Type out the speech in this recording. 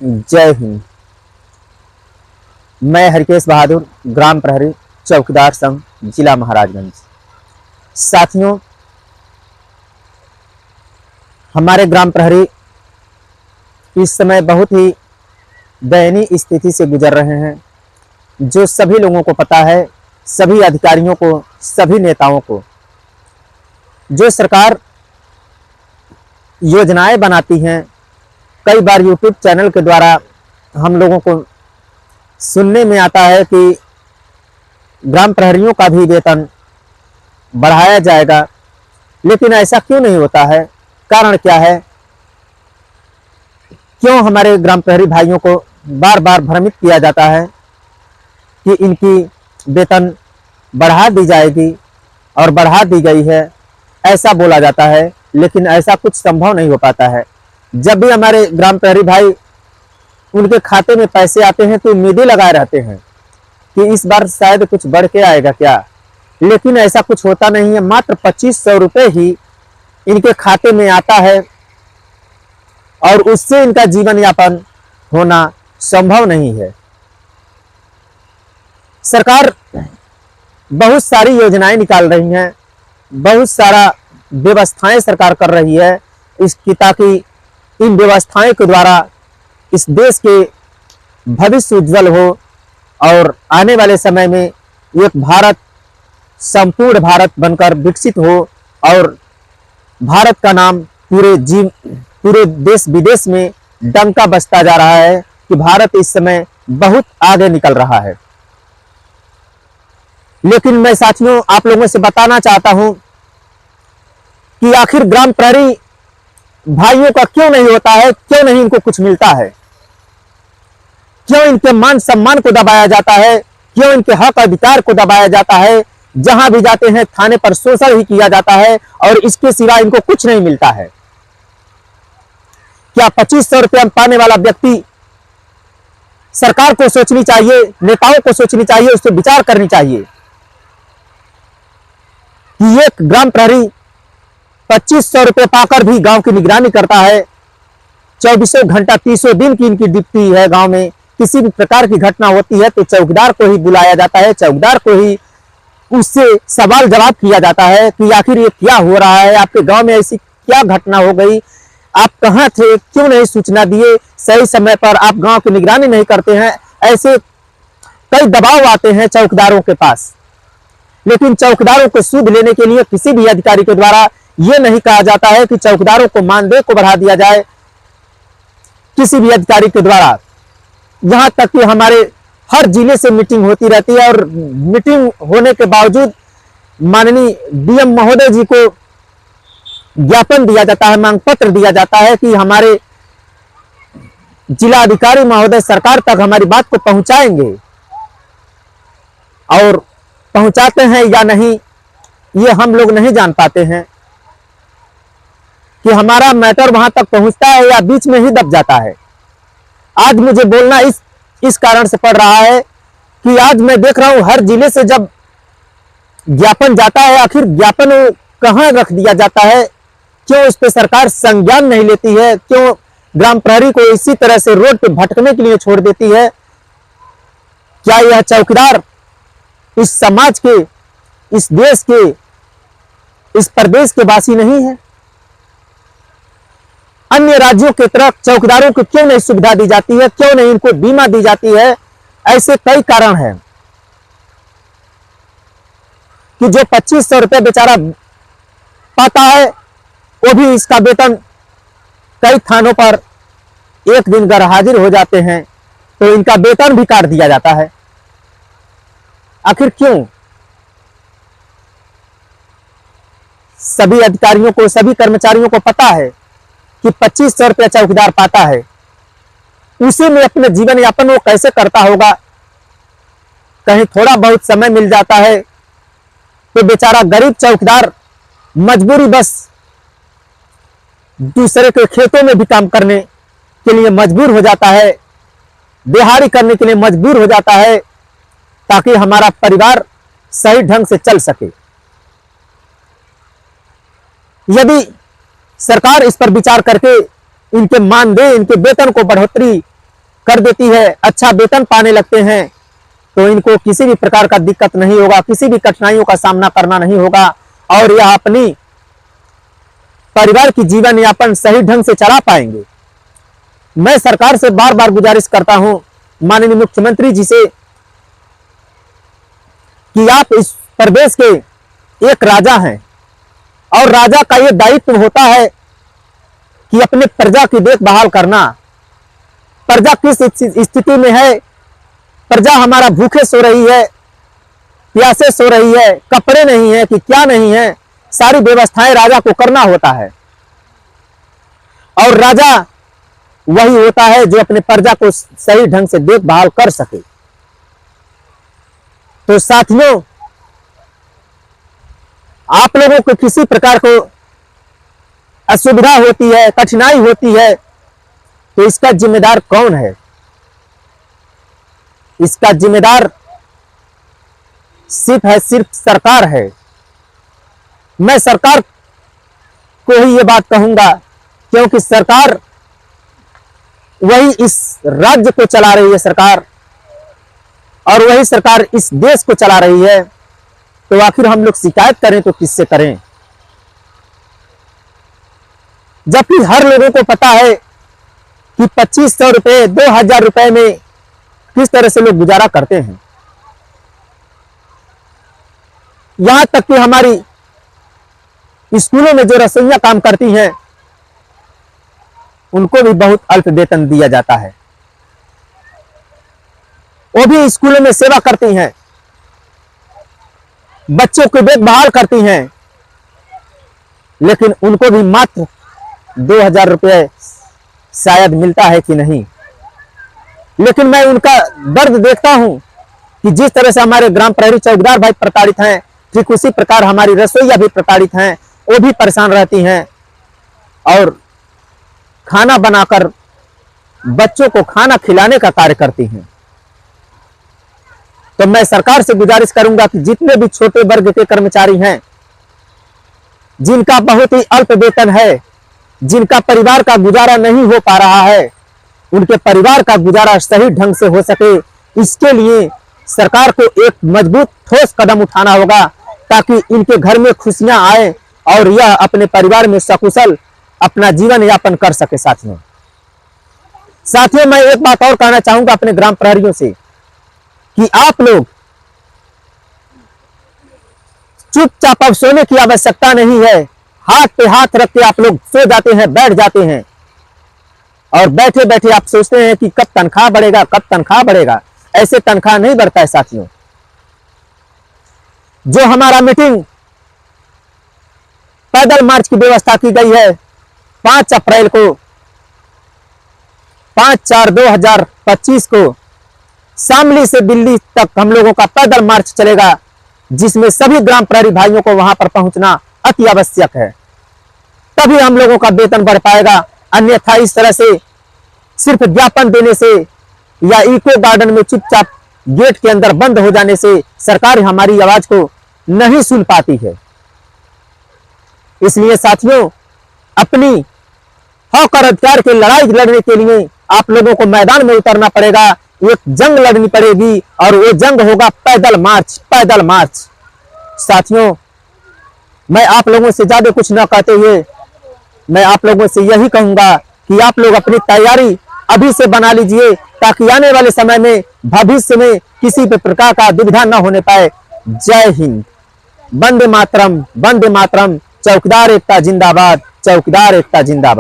जय हिंद। मैं हरकेश बहादुर, ग्राम प्रहरी चौकीदार संघ, जिला महाराजगंज। साथियों, हमारे ग्राम प्रहरी इस समय बहुत ही दयनीय स्थिति से गुजर रहे हैं, जो सभी लोगों को पता है, सभी अधिकारियों को, सभी नेताओं को। जो सरकार योजनाएं बनाती हैं, कई बार यूट्यूब चैनल के द्वारा हम लोगों को सुनने में आता है कि ग्राम प्रहरियों का भी वेतन बढ़ाया जाएगा, लेकिन ऐसा क्यों नहीं होता है? कारण क्या है? क्यों हमारे ग्राम प्रहरी भाइयों को बार बार भ्रमित किया जाता है कि इनकी वेतन बढ़ा दी जाएगी और बढ़ा दी गई है, ऐसा बोला जाता है, लेकिन ऐसा कुछ संभव नहीं हो पाता है। जब भी हमारे ग्राम प्रहरी भाई उनके खाते में पैसे आते हैं तो उम्मीदें लगाए रहते हैं कि इस बार शायद कुछ बढ़ के आएगा क्या, लेकिन ऐसा कुछ होता नहीं है। मात्र 2500 रुपये ही इनके खाते में आता है और उससे इनका जीवन यापन होना संभव नहीं है। सरकार बहुत सारी योजनाएं निकाल रही हैं, बहुत सारा व्यवस्थाएं सरकार कर रही है इसकी, ताकि इन व्यवस्थाएं के द्वारा इस देश के भविष्य उज्जवल हो और आने वाले समय में एक भारत संपूर्ण भारत बनकर विकसित हो और भारत का नाम पूरे देश विदेश में डंका बजता जा रहा है कि भारत इस समय बहुत आगे निकल रहा है। लेकिन मैं साथियों आप लोगों से बताना चाहता हूं कि आखिर ग्राम प्रहरी भाइयों का क्यों नहीं होता है, क्यों नहीं इनको कुछ मिलता है, क्यों इनके मान सम्मान को दबाया जाता है, क्यों इनके हक अधिकार को दबाया जाता है। जहां भी जाते हैं थाने पर शोषण ही किया जाता है और इसके सिवा इनको कुछ नहीं मिलता है। क्या 2500 रुपया पाने वाला व्यक्ति, सरकार को सोचनी चाहिए, नेताओं को सोचनी चाहिए, उस पर विचार करनी चाहिए कि एक ग्राम प्रहरी 2500 रुपये पाकर भी गांव की निगरानी करता है। 24 घंटा 30 दिन की इनकी ड्यूटी है। गांव में किसी भी प्रकार की घटना होती है तो चौकीदार को ही बुलाया जाता है, चौकीदार को ही उससे सवाल जवाब किया जाता है कि आखिर ये क्या हो रहा है, आपके गांव में ऐसी क्या घटना हो गई, आप कहां थे, क्यों नहीं सूचना दिए, सही समय पर आप गांव की निगरानी नहीं करते हैं। ऐसे कई दबाव आते हैं चौकीदारों के पास, लेकिन चौकीदारों को सूद लेने के लिए किसी भी अधिकारी के द्वारा यह नहीं कहा जाता है कि चौकीदारों को मानदेय को बढ़ा दिया जाए किसी भी अधिकारी के द्वारा। यहां तक कि हमारे हर जिले से मीटिंग होती रहती है और मीटिंग होने के बावजूद माननीय डीएम महोदय जी को ज्ञापन दिया जाता है, मांग पत्र दिया जाता है कि हमारे जिला अधिकारी महोदय सरकार तक हमारी बात को पहुंचाएंगे, और पहुंचाते हैं या नहीं ये हम लोग नहीं जान पाते हैं कि हमारा मैटर वहां तक पहुंचता है या बीच में ही दब जाता है। आज मुझे बोलना इस कारण से पड़ रहा है कि आज मैं देख रहा हूं हर जिले से जब ज्ञापन जाता है, आखिर ज्ञापन कहां रख दिया जाता है, क्यों इस पे सरकार संज्ञान नहीं लेती है, क्यों ग्राम प्रहरी को इसी तरह से रोड पे भटकने के लिए छोड़ देती है। क्या यह चौकीदार इस समाज के, इस देश के, इस प्रदेश के वासी नहीं है? अन्य राज्यों की तरफ चौकीदारों को क्यों नहीं सुविधा दी जाती है, क्यों नहीं इनको बीमा दी जाती है? ऐसे कई कारण हैं कि जो 2500 रुपये बेचारा पाता है वो भी इसका वेतन कई थानों पर एक दिन घर हाजिर हो जाते हैं तो इनका वेतन भी काट दिया जाता है। आखिर क्यों? सभी अधिकारियों को, सभी कर्मचारियों को पता है कि 2500 रुपया चौकीदार पाता है, उसी में अपने जीवन यापन वो कैसे करता होगा। कहीं थोड़ा बहुत समय मिल जाता है तो बेचारा गरीब चौकीदार मजबूरी बस दूसरे के खेतों में भी काम करने के लिए मजबूर हो जाता है, दिहाड़ी करने के लिए मजबूर हो जाता है, ताकि हमारा परिवार सही ढंग से चल सके। यदि सरकार इस पर विचार करके इनके मानदेय, इनके वेतन को बढ़ोतरी कर देती है, अच्छा वेतन पाने लगते हैं, तो इनको किसी भी प्रकार का दिक्कत नहीं होगा, किसी भी कठिनाइयों का सामना करना नहीं होगा और यह अपनी परिवार की जीवन यापन सही ढंग से चला पाएंगे। मैं सरकार से बार बार गुजारिश करता हूं माननीय मुख्यमंत्री जी से कि आप इस प्रदेश के एक राजा हैं और राजा का यह दायित्व होता है कि अपने प्रजा की देखभाल करना। प्रजा किस स्थिति में है, प्रजा हमारा भूखे सो रही है, प्यासे सो रही है, कपड़े नहीं है कि क्या नहीं है, सारी व्यवस्थाएं राजा को करना होता है और राजा वही होता है जो अपने प्रजा को सही ढंग से देखभाल कर सके। तो साथियों, आप लोगों को किसी प्रकार को असुविधा होती है, कठिनाई होती है, तो इसका जिम्मेदार कौन है? इसका जिम्मेदार सिर्फ सरकार है। मैं सरकार को ही ये बात कहूंगा क्योंकि सरकार वही इस राज्य को चला रही है सरकार, और वही सरकार इस देश को चला रही है, तो आखिर हम लोग शिकायत करें तो किससे करें? जबकि हर लोगों को पता है कि 2500 रुपए 2000 रुपए में किस तरह से लोग गुजारा करते हैं। यहां तक कि हमारी स्कूलों में जो रसोइयां काम करती हैं उनको भी बहुत अल्प वेतन दिया जाता है। वो भी स्कूलों में सेवा करती हैं, बच्चों की देखभाल करती हैं, लेकिन उनको भी मात्र 2000 रुपये शायद मिलता है कि नहीं। लेकिन मैं उनका दर्द देखता हूं कि जिस तरह से हमारे ग्राम प्रहरी चौकीदार भाई प्रताड़ित हैं, ठीक उसी प्रकार हमारी रसोइया भी प्रताड़ित हैं, वो भी परेशान रहती हैं और खाना बनाकर बच्चों को खाना खिलाने का कार्य करती हैं। तो मैं सरकार से गुजारिश करूंगा कि जितने भी छोटे वर्ग के कर्मचारी हैं, जिनका बहुत ही अल्प वेतन है, जिनका परिवार का गुजारा नहीं हो पा रहा है, उनके परिवार का गुजारा सही ढंग से हो सके, इसके लिए सरकार को एक मजबूत ठोस कदम उठाना होगा ताकि इनके घर में खुशियां आए और यह अपने परिवार में सकुशल अपना जीवन यापन कर सके। साथियों, मैं एक बात और कहना चाहूंगा अपने ग्राम प्रहरियों से कि आप लोग चुपचाप अब सोने की आवश्यकता नहीं है। हाथ पे हाथ रख के आप लोग सो जाते हैं, बैठ जाते हैं और बैठे बैठे आप सोचते हैं कि कब तनख्वाह बढ़ेगा, कब तनख्वाह बढ़ेगा। ऐसे तनख्वाह नहीं बढ़ता है साथियों। जो हमारा मीटिंग पैदल मार्च की व्यवस्था की गई है 5 अप्रैल को 5/4/2025 को शामली से दिल्ली तक हम लोगों का पैदल मार्च चलेगा, जिसमें सभी ग्राम प्रहरी भाइयों को वहां पर पहुंचना अति आवश्यक है। तभी हम लोगों का वेतन बढ़ पाएगा, अन्यथा इस तरह से सिर्फ ज्ञापन देने से या इको गार्डन में चुपचाप गेट के अंदर बंद हो जाने से सरकार हमारी आवाज को नहीं सुन पाती है। इसलिए साथियों, अपनी हक और अधिकार की लड़ाई लड़ने के लिए आप लोगों को मैदान में उतरना पड़ेगा, एक जंग लड़नी पड़ेगी और वो जंग होगा पैदल मार्च। पैदल मार्च। साथियों, मैं आप लोगों से ज्यादा कुछ न कहते हुए मैं आप लोगों से यही कहूंगा कि आप लोग अपनी तैयारी अभी से बना लीजिए ताकि आने वाले समय में भविष्य में किसी भी प्रकार का दुविधा न होने पाए। जय हिंद। वंदे मातरम, वंदे मातरम। चौकीदार एकता जिंदाबाद, चौकीदार एकता जिंदाबाद।